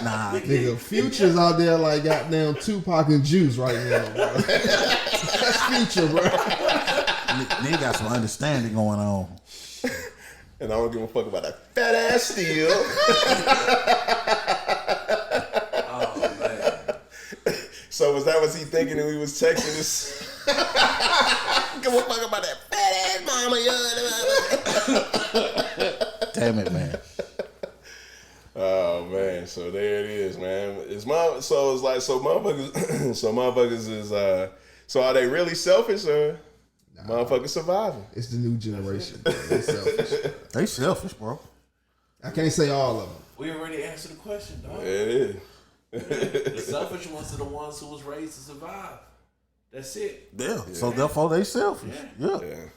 Nah, Nigga, Future's out there like goddamn Tupac and Juice right now, bro. That's Future, bro. Nigga got some understanding going on. And I don't give a fuck about that fat ass steel. Oh man. So was he thinking when we was texting this? Give a fuck about that fat ass mama, Damn it, man. Oh man, so there it is, man. Motherfuckers is so are they really selfish or motherfuckers surviving? It's the new generation, bro. They selfish. They selfish, bro. I can't say all of them. We already answered the question, dog. Yeah, it is. The selfish ones are the ones who was raised to survive. That's it. Yeah. So therefore they selfish. Yeah.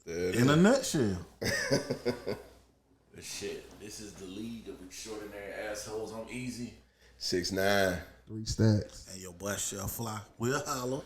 In a nutshell. But shit, this is the League of Extraordinary Assholes. I'm Easy. 6ix9ine. 3 stacks. And your boy shall fly. We'll holler.